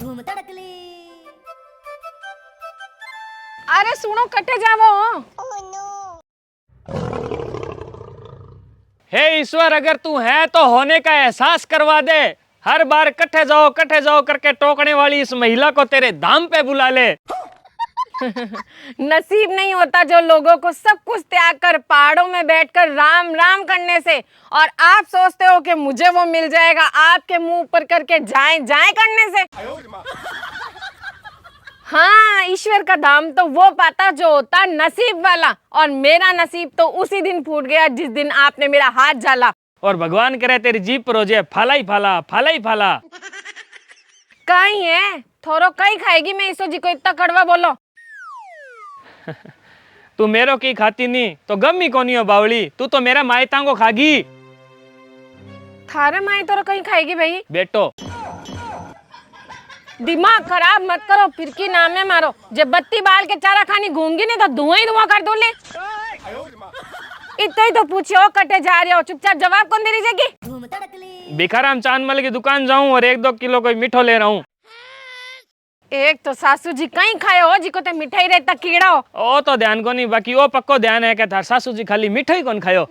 धूम तड़कली। अरे सुनो कटे जावो। हे ईश्वर, अगर तू है तो होने का एहसास करवा दे। हर बार कट्ठे जाओ करके टोकने वाली इस महिला को तेरे धाम पे बुला ले। नसीब नहीं होता जो लोगों को सब कुछ त्याग कर पहाड़ों में बैठकर राम राम करने से, और आप सोचते हो कि मुझे वो मिल जाएगा आपके मुंह पर करके जाएं जाएं करने से। हाँ, ईश्वर का धाम तो वो पाता जो होता नसीब वाला, और मेरा नसीब तो उसी दिन फूट गया जिस दिन आपने मेरा हाथ झाला। और भगवान करे तेरी जीप पर हो जाए फाला ही फाला। कहीं है थोरो कहीं खाएगी मैं ईसो जी को इतना कड़वा बोलो। तू मेरो की खाती नहीं तो गम ही कोनी हो बावली, तू तो मेरा मायता को खागी। थारे माई तो कहीं खाएगी भाई। बेटो दिमाग खराब मत करो, फिरकी नाम है मारो। जब बत्ती बाल के चारा खानी घूमगी नहीं तो धुआं ही धुआं कर दूंगी। इतना ही तो पूछो कटे जा रहे हो, चुपचाप जवाब कौन दे रही धूम तड़कली। भिखाराम चांदमल की दुकान जाऊं और 1-2 किलो कोई मिठो ले रहा हूँ। एक तो सासू जी कहीं खाए हो जी को तो मिठाई रहता कीड़ा हो। ओ तो ध्यान को नहीं, बाकी वो पक्को ध्यान है कि थार सासू जी खाली मिठाई कौन खायो।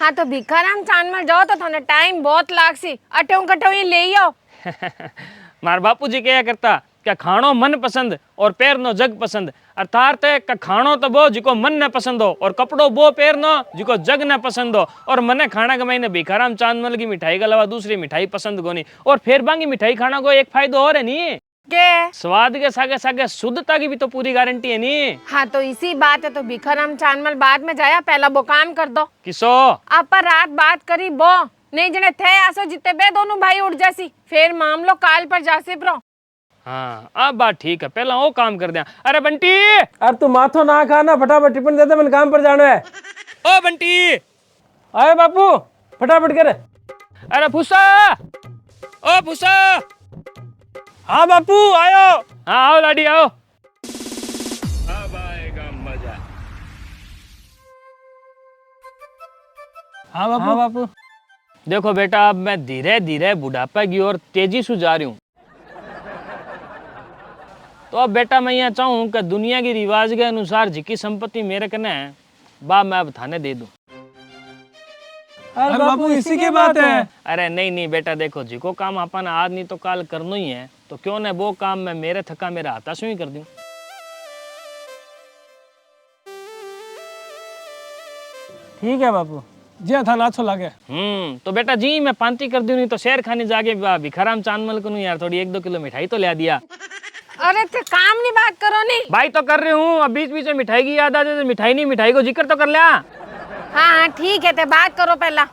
हाँ तो भिखाराम चांदमल जाओ तो थाने टाइम बहुत लागसी, अटो कटो ही ले आओ। मार बापू जी क्या करता क्या खाणो मन पसंद और पैरनो जग पसंद। अर्थात का खाणो तो वो जिको मन न पसंद हो और कपड़ो वो पैरनो जिको जग न पसंद हो। और मने खाना के महीने भिखाराम चांदमल की मिठाई के अलावा दूसरी मिठाई पसंद को नहीं। और फिर बांगी मिठाई खाना को एक फायदा और है नहीं के स्वाद के सागे सागे शुद्धता की भी तो पूरी गारंटी है नी। हाँ तो इसी बात है तो भिखाराम चांदमल बाद में जाया, पहला वो काम कर दो। किसो आप रात बात करी बो नहीं जने थे आसो जिते बे दोनों भाई उठ जासी, फिर मामलो काल पर जासी प्रो। हाँ अब बात ठीक है, पहला वो काम कर दिया। अरे बंटी, अरे तू माथो ना खाना, फटाफट टिफिन दे दे, मैंने काम पर जाना है। ओ बंटी, आए बापू फटाफट कर। अरे फूसा, ओ फूसा। हाँ बापू आयो। हाँ आओ लाडी आओ। अब आएगा मजा। हाँ बापू। हाँ बापू। देखो बेटा, अब मैं धीरे धीरे बुढ़ापा की ओर तेजी से जा रही हूँ। तो अब बेटा मैं यहाँ चाहूँ कि दुनिया की रिवाज के अनुसार जिकी संपत्ति मेरे कने है बा मैं अब थाने दे दूँ। अरे बापू इसी की बात है। अरे नहीं बेटा, देखो जिको काम अपन आज नहीं तो काल करना ही है, तो क्यों न वो काम मैं मेरे थका मेरा हाथा से ही कर दूं। ठीक है बापू जी, हाँ थाना अच्छो लागे। तो बेटा जी मैं पांती कर दूं, नहीं तो शेर खाने जाके भिखाराम चांदमल को यार थोड़ी 1-2 किलो मिठाई तो ले दिया। अरे तो काम नहीं बात करो नहीं। भाई तो कर रही हूँ, अब बीच बीच में मिठाई की याद आ जाए, मिठाई को जिक्र तो कर लिया। हाँ ठीक है तो बात करो पहला।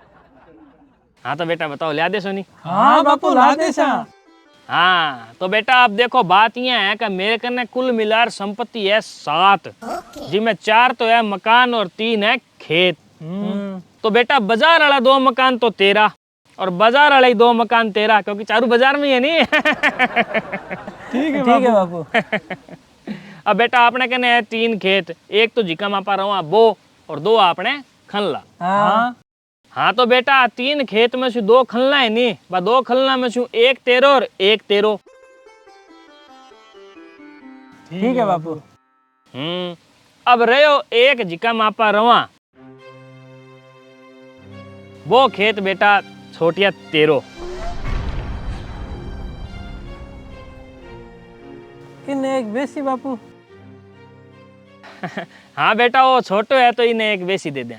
हाँ तो बेटा बताओ लिया दे सोनी। हाँ बापू ला दे सा। हाँ तो बेटा अब देखो बात यह है कि मेरे कने कुल मिलाकर संपत्ति है 7, जिनमें 4 तो है मकान और 3 है खेत। तो बेटा बाजार वाला 2 मकान तो तेरा और बाजार वाले 2 मकान तेरा, क्योंकि चारू बाजार में है नहीं। ठीक है बापू। अब बेटा आपने कहने है 3 खेत, एक तो जिका मापा रहा बो और 2 आपने खनला। हाँ तो बेटा 3 खेत में से 2 खनला है नहीं, 2 खनला में से 1 तेरो और 1 तेरो। ठीक है बापू। अब रहो 1 जिका मापा रवा, वो खेत बेटा छोटिया तेरो। इन्हें एक बेसी बापू। हाँ बेटा वो छोटो है तो इन्हें एक बेसी दे दें।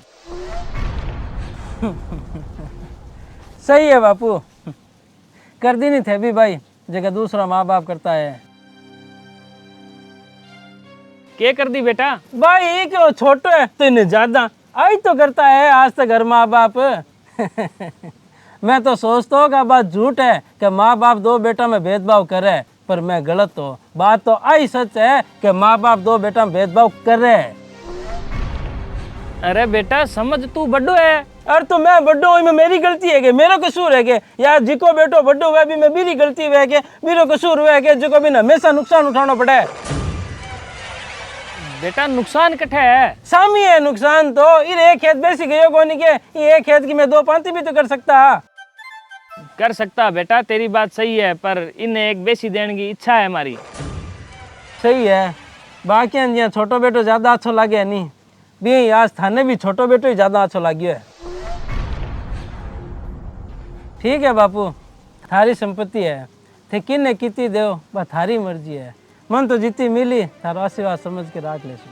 सही है बापू, कर दी नहीं थे भी भाई जगह दूसरा माँ बाप करता है। क्या कर दी बेटा? भाई एक छोटो है तो इन्हें ज्यादा आई तो करता है आज तक घर माँ बाप। मैं तो सोचता हूँ कि बात झूठ है कि माँ बाप 2 बेटा में भेदभाव करे, पर मैं गलत हूँ। बात तो आई सच है कि माँ बाप 2 बेटा में भेदभाव करे। अरे बेटा समझ तू बड्डो है। अरे तो मैं बड्डो हूँ, मेरी गलती है कि मेरा कसूर है कि यार जिको बेटो बड्डो हुआ भी मैं मेरी गलती हुआ कि मेरा कसूर हुआ है कि जो कभी हमेशा नुकसान उठाना पड़ा है। बेटा नुकसान कटे है? सामी है नुकसान तो। ये एक खेत बेसी गयो कोनी के, ये एक खेत की मैं 2 पांती भी तो कर सकता। कर सकता बेटा, तेरी बात सही है, पर इन्हें एक बेसी देने की इच्छा है हमारी। सही है, बाकी यहाँ छोटो बेटो ज़्यादा अच्छो लागे नहीं भी, आज थाने भी छोटो बेटो ही ज़्यादा अच्छो लाग्यो है। ठीक है बापू, थारी संपत्ति है, थे किन्ने कितनी देव बस थारी मर्जी है, मन तो जितनी मिली थारो आशीर्वाद समझ के राख लेसू।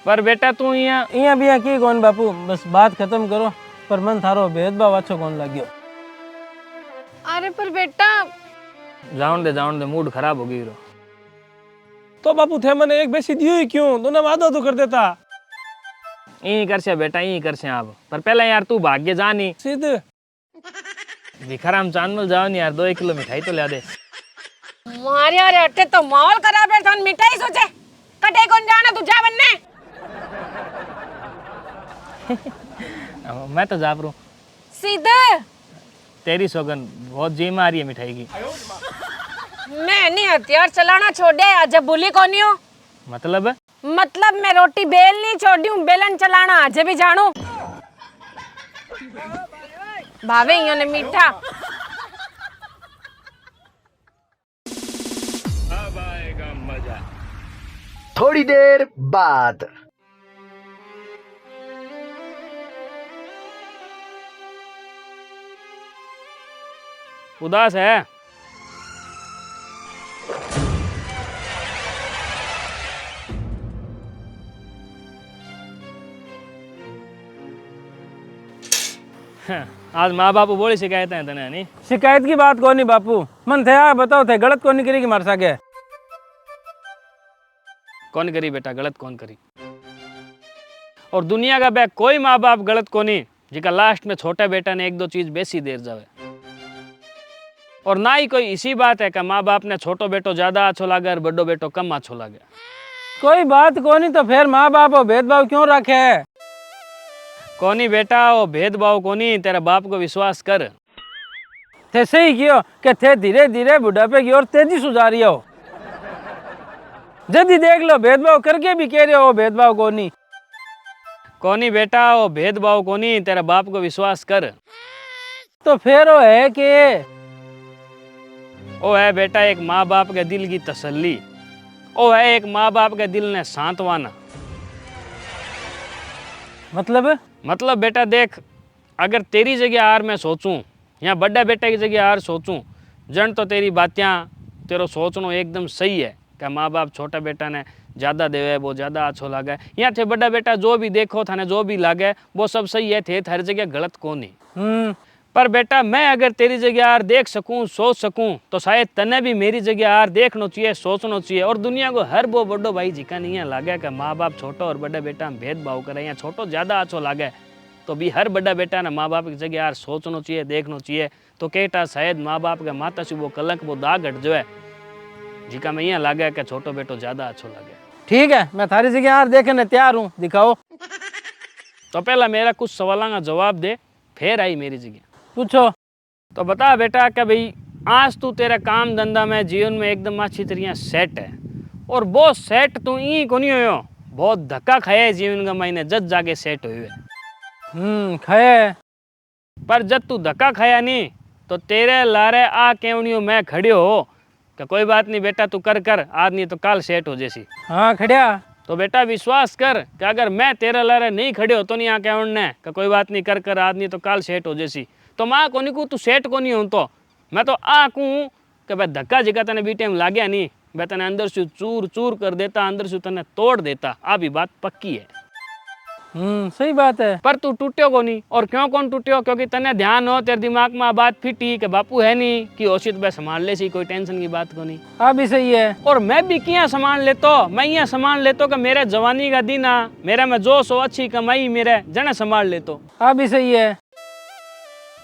पर बेटा तू यहाँ भी की कौन बापू, बस बात खत्म करो, पर मन थारो भेदभाव अच्छो कौन लाग्यो। अरे पर बेटा जाउन दे, मूड खराब हो गई रो। तो बापू थे मैंने एक बेसी दियो ही क्यों, तूने वादा तो कर देता। यही कर से बेटा, यही कर से आप, पर पहले यार तू भाग्य जा नहीं सीधे भिखाराम चांदमल जाओ नहीं यार, 2 किलो मिठाई तो ला दे। मारे अरे अट्टे तो माहौल खराब है, थान मिठाई सोचे कटे कौन जाना तू जा बनने। मैं तो जा रहा हूँ सीधे तेरी सौगन, बहुत जी आ रही है मिठाई की। मैं नहीं हथियार चलाना छोड़े, आज बुली कोनी हूँ। मतलब मैं रोटी बेल नहीं छोड़ी हूँ, बेलन चलाना आज भी जानू। भावे ने मीठा अब आएगा मजा। थोड़ी देर बाद उदास है? आज माँ बापू बोली शिकायत है तने नहीं? शिकायत की बात कौन नहीं बापू, मन थे आ बताओ थे गलत कौन नहीं करेगी मार सके। कौन करी बेटा गलत, कौन करी? और दुनिया का बैग कोई माँ बाप गलत को नहीं जिका लास्ट में छोटे बेटा ने 1-2 चीज बेसी देर जावे। और ना ही कोई इसी बात है कि माँ बाप ने छोटो बेटो ज्यादा अच्छो लागे और बड़ो बेटो कम अच्छो लागे। कोई बात कौन नहीं, तो फिर माँ बाप भेदभाव क्यों रखे है? कोनी बेटा वो भेदभाव कोनी, तेरा बाप को विश्वास कर। थे सही कियो कि थे धीरे धीरे बुढ़ापे की ओर तेजी सुधार रही हो। जल्दी देख लो, भेदभाव करके भी कह रहे हो भेदभाव कोनी। कोनी बेटा वो भेदभाव कोनी, तेरा बाप को विश्वास कर। तो फिर वो है कि वो है बेटा एक माँ बाप के दिल की तसल्ली, वो है एक माँ बाप के दिल ने सांत्वना। मतलब बेटा देख, अगर तेरी जगह आर मैं सोचूं या बड़ा बेटा की जगह आर सोचूं, जन तो तेरी बातियाँ तेरो सोचनो एकदम सही है कि माँ बाप छोटा बेटा ने ज़्यादा देवे वो ज़्यादा अच्छो लागे, या थे बड़ा बेटा जो भी देखो थाने जो भी लागे वो सब सही है, थे हर जगह गलत को नहीं। पर बेटा मैं अगर तेरी जगह यार देख सकूं सोच सकूं तो शायद तने भी मेरी जगह यार देखना चाहिए सोचना चाहिए। और दुनिया को हर वो बड़ो भाई जिका नहीं है लागे कि माँ बाप छोटो और बड़ा बेटा में भेदभाव करे या छोटो ज़्यादा अच्छो लागे, तो भी हर बड़ा बेटा ने माँ बाप की जगह यार सोचना चाहिए देखना चाहिए। तो कहता शायद माँ बाप के माता से वो कलंक वो दाग हट जाए जिका में यहाँ लागे कि छोटो बेटो ज़्यादा अच्छो लागे। ठीक है, मैं थारी जगह यार देखने तैयार हूँ, दिखाओ। तो पहला मेरा कुछ सवालों का जवाब दे, फिर आई मेरी जगह। पूछो। तो बता बेटा कि भाई आज तू तेरा काम धंधा में जीवन में एकदम अच्छी तरह सेट है, और वो सेट तू यही को नहीं हो, बहुत धक्का खाया जीवन का महीने जब जाके सेट हुए। खाए, पर जब तू धक्का खाया नहीं तो तेरे लारे आ केवनियो मैं खड़ियो हो कि कोई बात नहीं बेटा तू कर कर, आज नहीं तो काल सेट हो जैसी। हाँ खड़िया। तो बेटा विश्वास कर कि अगर मैं तेरे लारे नहीं खड़े हो तो नहीं आ केवने कि कोई बात नहीं कर कर, आज नहीं तो काल सेट हो जैसी। तो माँ कोनी को तू सेट को नहीं हूँ, तो मैं तो आ कहूँ कि भाई धक्का जिका तने बी टाइम लाग्या नहीं, मैं तने अंदर से चूर चूर कर देता, अंदर से तने तोड़ देता। आ भी बात पक्की है। सही बात है। पर तू टूट्यो को नहीं। और क्यों कौन टूट्यो? क्योंकि तने ध्यान हो तेरे दिमाग में बात फिटी कि बापू है नहीं कि ओशित भाई संभाल ले सी, कोई टेंशन की बात को नहीं। आ भी सही है। और मैं भी क्या सामान लेतो, मैं यहाँ सामान लेतो कि मेरे जवानी का दिन आ, मेरे में जोश हो, अच्छी कमाई मेरे जने संभाल लेतो। आ भी सही है।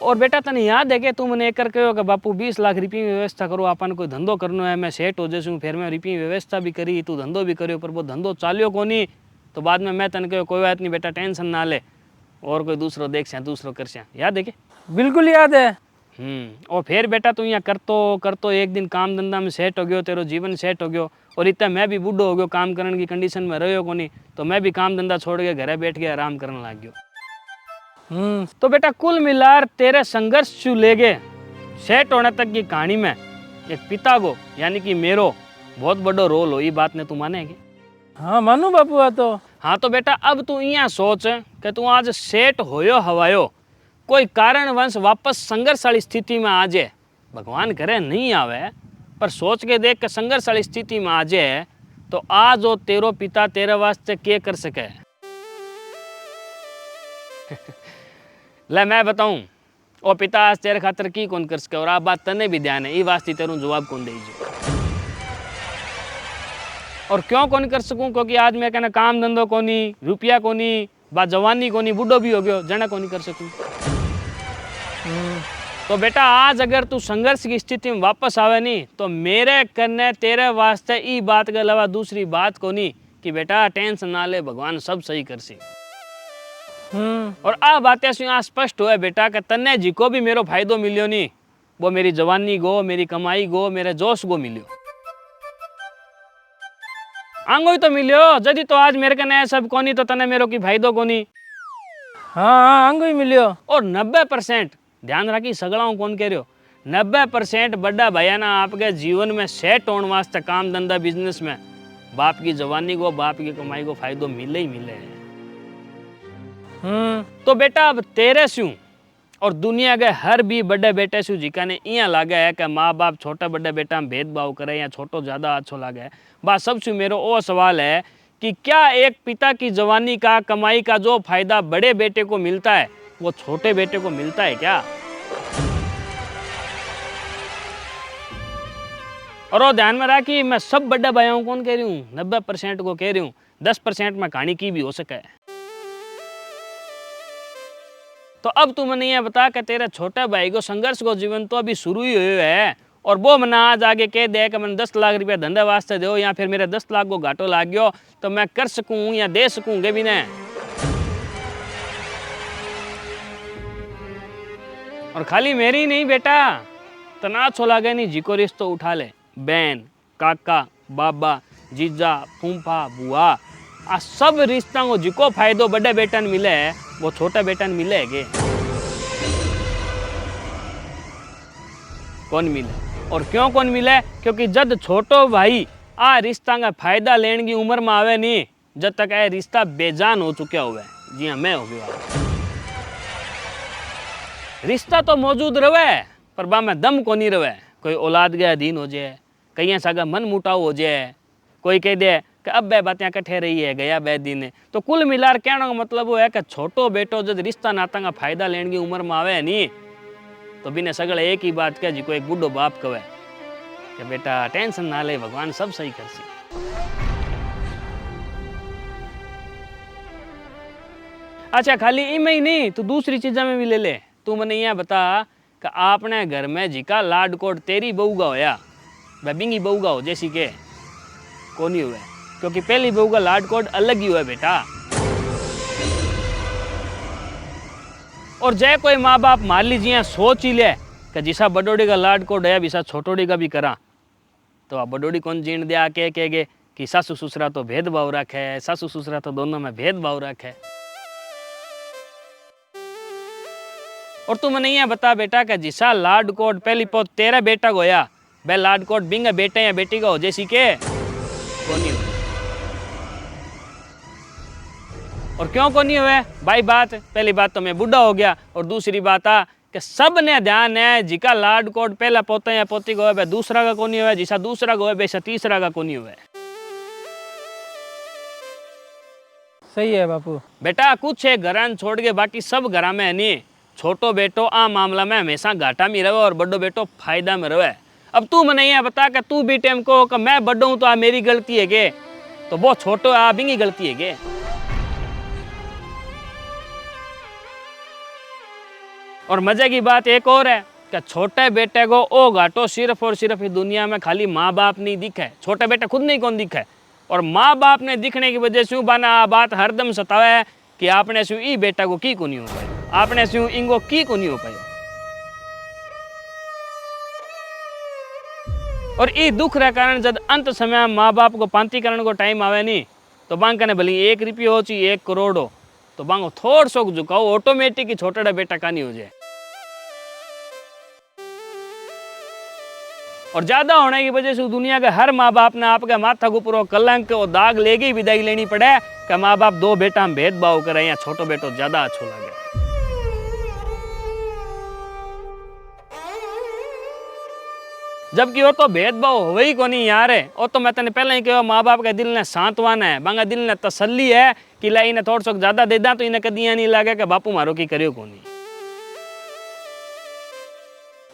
और बेटा तने याद है कि तू मैंने एक करके हो कि बापू 20 लाख रुपये की व्यवस्था करो, अपन कोई धंधो करनो है, मैं सेट हो जैसूँ। फिर मैं रुपये व्यवस्था भी करी, तू धंधो भी करियो, पर वो धंधो चालियो को नहीं। तो बाद में मैं तने कहो कोई बात नहीं बेटा टेंशन ना ले, और कोई दूसरो देख से दूसरो कर से। याद है कि? बिल्कुल याद है। और फिर बेटा तू यहाँ करतो एक दिन काम धंधा में सेट हो गयो, तेरो जीवन सेट हो गयो, और इतना मैं भी बूढ़ो हो गयो, काम करने की कंडीशन में रहो को नहीं, तो मैं भी काम धंधा छोड़ के घरे बैठ के आराम करने लग गयो। तो बेटा कुल मिलाकर तेरे संघर्ष से लेके सेट होने तक की कहानी में एक पिता को यानी कि मेरो बहुत बड़ो रोल हो, ये बात ने तू मानेगी? हाँ मानू बापू आ तो। हाँ तो बेटा अब तू यहाँ सोच कि तू आज सेट होयो हवायो कोई कारणवश वापस संघर्ष वाली स्थिति में आ जाए, भगवान करे नहीं आवे, पर सोच के देख के संघर्ष वाली स्थिति में आ जाए तो आज वो तेरो पिता तेरे वास्ते क्या कर सके? ले मैं बताऊं, ओ पिता आज तेरे खातर की कौन कर सके, और आप बात तने भी ध्यान है, ये वास्ते तेरू जवाब कौन दे। और क्यों कौन कर सकूं? क्योंकि आज मैं कहना काम धंधो कोनी, रुपया कोनी, बा जवानी कोनी, बुढ़ो भी हो गयो, जना कोनी कर सकूं। तो बेटा आज अगर तू संघर्ष की स्थिति में वापस आवे नहीं तो मेरे करने तेरे वास्ते ई बात के अलावा दूसरी बात कोनी कि बेटा टेंशन ना ले, भगवान सब सही कर सी। और आ बातें यहाँ स्पष्ट हुए बेटा कि तन्ने जी को भी मेरो फायदो मिलियो नहीं, वो मेरी जवानी गो, मेरी कमाई गो, मेरे जोश गो मिलियो, आंगो ही तो मिलियो। जदी तो आज मेरे कने सब कोनी तो तने मेरो की फायदो कोनी। हाँ आंगो ही मिलियो। और 90% ध्यान रखी सगड़ाओं कौन कह रहे हो, 90% बड़ा भैया ना आपके जीवन में सेट होने वास्ते काम धंधा बिजनेस में बाप की जवानी को, बाप की कमाई को फायदो मिले ही मिले। तो बेटा अब तेरे स्यू और दुनिया के हर भी बड़े बेटे स्यू जिका ने इं लागे है कि माँ बाप छोटे बड़े बेटा में भेदभाव करे या छोटो ज्यादा अच्छो लागे, बात सब स्यू मेरो वो सवाल है कि क्या एक पिता की जवानी का, कमाई का जो फायदा बड़े बेटे को मिलता है वो छोटे बेटे को मिलता है क्या? और वो ध्यान में रहा कि मैं सब बड़े भाइयों कौन कह रही हूँ, 90% को कह रही हूँ, 10% में कहानी की भी हो सके। तो अब तू मैंने ये बता कि तेरे छोटे भाई को संघर्ष को जीवन तो अभी शुरू ही हुए है और वो मना आज आगे कह दे कि मैंने 10 लाख रुपया धंधे वास्ते दो या फिर मेरे 10 लाख को घाटो लाग गयो तो मैं कर सकूं या दे सकूंगे भी नहीं। और खाली मेरी नहीं बेटा, तना अच्छो लागे नहीं जिको रिश्तो उठा ले, बहन, काका, बाबा, जीजा, फूफा, बुआ, आ सब रिश्ता को जिको फायदो बड़े बेटन मिले है वो छोटे बेटन मिले है कौन मिले? और क्यों कौन मिले? क्योंकि जब छोटो भाई आ रिश्ता का फायदा लेने की उम्र में आवे नहीं, जब तक ये रिश्ता बेजान हो चुका हुआ है। जी हाँ मैं हो गया, रिश्ता तो मौजूद रहे पर बा में दम को नहीं रहे। कोई औलाद के अधीन हो जाए, कहीं सागा मन मुटाव हो जाए, कोई कह दे कि अब बे बातें कट्ठे रही है गया बे दिन। तो कुल मिलाकर कहने का मतलब वो है कि छोटो बेटो जब रिश्ता नाता का फायदा लेने की उम्र में आवे नहीं तो बिना सगड़े एक ही बात कहे जिको एक बुढ़ो बाप कहे कि बेटा टेंशन ना ले, भगवान सब सही कर सी। अच्छा खाली इमें ही नहीं तो दूसरी चीजा में भी ले ले। तू मैंने यह बता कि आपने घर में जिका लाड कोट तेरी बहू का होया वह बिंगी बहू का हो जैसी के कौन ही हुआ, क्योंकि पहली बहू का लाड कोड अलग ही हुआ बेटा। और जय कोई माँ बाप मान लीजिए सोच ही ले कि जिसा बडोड़ी का लाड कोड है विसा छोटोड़ी का भी करा तो आप बडोड़ी कौन जीण दिया कहे कि सासू ससुरा तो भेदभाव रखे, सासू ससुरा तो दोनों में भेदभाव रखे। और तू मैंने यह बता बेटा कि जिसा लाड कोड पहली पोत तेरा बेटा को होया वह लाड कोड बिंगा बेटा या बेटी का हो जैसी के कौन नहीं हुआ। और क्यों कौन नहीं हुए भाई? बात पहली बात तो मैं बुढ़ा हो गया और दूसरी बात आ कि सब ने ध्यान है जिका लाड कोड पहला पोता या पोती को है दूसरा का कौन नहीं हुआ, जिसा दूसरा को है वैसा तीसरा का कौन नहीं हुआ। सही है बापू। बेटा कुछ है घरान छोड़ के बाकी सब घरा में है नहीं। छोटो बेटो आ मामला में हमेशा घाटा में रहे और बड़ो बेटो फायदा में रहे। अब तू मैंने यह बता कि तू भी टाइम को कि मैं बड़ा हूं तो आ मेरी गलती है के, तो वो छोटो आ बिंगी गलती है के। और मजे की बात एक और है कि छोटे बेटे को ओ घाटो सिर्फ और सिर्फ इस दुनिया में खाली माँ बाप नहीं दिखे, छोटे बेटे खुद नहीं कौन दिखे। और माँ बाप ने दिखने की वजह से बाना बात हरदम सतावे है कि आपने स्यू ई बेटा को की को नहीं हो पाए, आपने स्यू इंगो की को नहीं हो पाए। और ई दुख रे कारण जब अंत समय माँ बाप को पांतीकरण को टाइम आवे नहीं तो बांक ने भली 1 रुपये हो ची 1 करोड़ हो तो बांगो थोड़ सो झुकाओ ऑटोमेटिक ही छोटा बेटा का नहीं हो जाए। और ज्यादा होने की वजह से दुनिया के हर माँ बाप ने आपके माथा के ऊपर कलंक और दाग लेके विदाई लेनी पड़े कि माँ बाप दो बेटा में भेदभाव करे या छोटो बेटो ज्यादा अच्छो लगे। जबकि वो तो भेदभाव हो ही को नहीं यार है। वो तो मैं तेने पहले ही कहो माँ बाप के दिल ने सांत्वना है, बांगा दिल ने तसल्ली है कि ला इन्हें थोड़ा सा ज्यादा दे दा तो इन्हें कदी नहीं लगे कि बापू मारो की करियो को नहीं।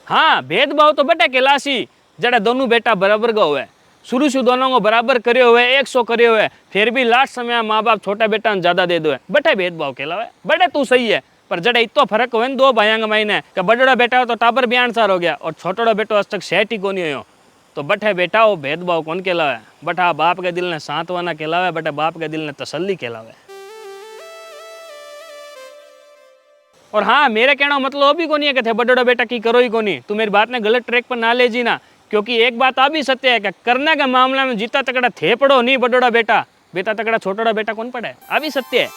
हाँ भेदभाव तो बेटा केलासी जड़े दोनों बेटा बराबर का हुए, शुरू से दोनों को बराबर करे हुए 100 करे हुए, फिर भी लास्ट समय माँ बाप छोटा बेटा ज्यादा दे दो बटे भेदभाव कहलावे। बटे तू सही है पर जड़े इतो फर्क हो दो भाइयों मायने कि बड़ा बेटा हो तो टाबर बयान सार हो गया और छोटा बेटो आज तक सेट ही कोनी हो, तो बटे बेटा हो भेदभाव कौन कहलावे। बटा बाप के दिल ने सांत्वना कहलावे, बटे बाप के दिल ने तसल्ली कहलावे। और हाँ मेरे कहना मतलब भी कोनी है कि थे बड़ा बेटा की करो ही कोनी, तू मेरी बात ने गलत ट्रैक पर ना ले जी ना, क्योंकि एक बात आ भी सत्य है कि करने के मामले में जीता तकड़ा थे पड़ो नहीं बड़ोड़ा बेटा, बेटा तकड़ा छोटा बेटा कौन पड़े, आ भी सत्य है।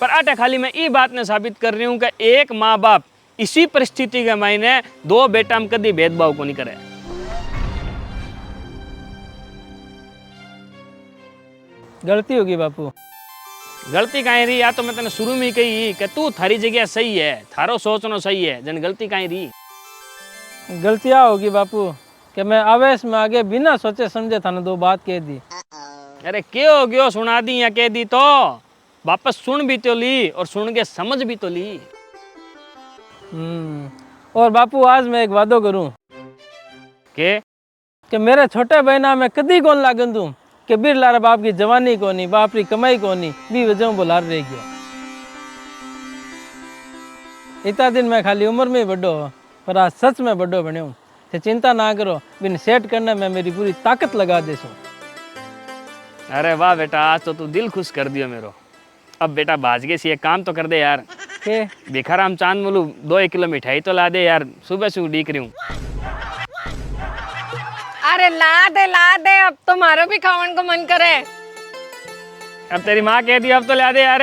पर आटे खाली मैं ये बात ने साबित कर रही हूं कि एक माँ बाप इसी परिस्थिति के मायने दो बेटा में कभी भेदभाव को नहीं करे। गलती होगी बापू। गलती कहीं रही या तो मैं तेने शुरू में ही कही कि तू थारी जगह सही है, थारो सोचनो सही है, जन गलती कहीं रही। गलतियाँ होगी बापू कि मैं आवेश में आगे बिना सोचे समझे थाने दो बात कह दी। अरे क्यों क्यों सुना दी या कह दी तो वापस सुन भी तो ली और सुन के समझ भी तो ली। और बापू आज मैं एक वादो करूं कि मेरे छोटे बहना में कदी कौन लागन दूं कि बिरला बाप की जवानी को नहीं, बाप की कमाई को नहीं, भी वजह बुलार रह गयो। इतना दिन मैं खाली उम्र में ही बड़ो हो पर आज सच में बड़ो बन्यो। तो चिंता ना करो, बिन सेट करने में मेरी पूरी ताकत लगा देसो। अरे वाह बेटा आज तो तू दिल खुश कर दियो मेरो। अब बेटा भाजगे से ये काम तो कर दे यार के भिखाराम चांद मुलू 2 किलो मिठाई तो ला दे यार, सुबह से उड़ीक रही हूँ। अरे ला दे अब तुम्हारो भी खावन को मन करे। अब तेरी माँ कहती अब तो ला दे यार।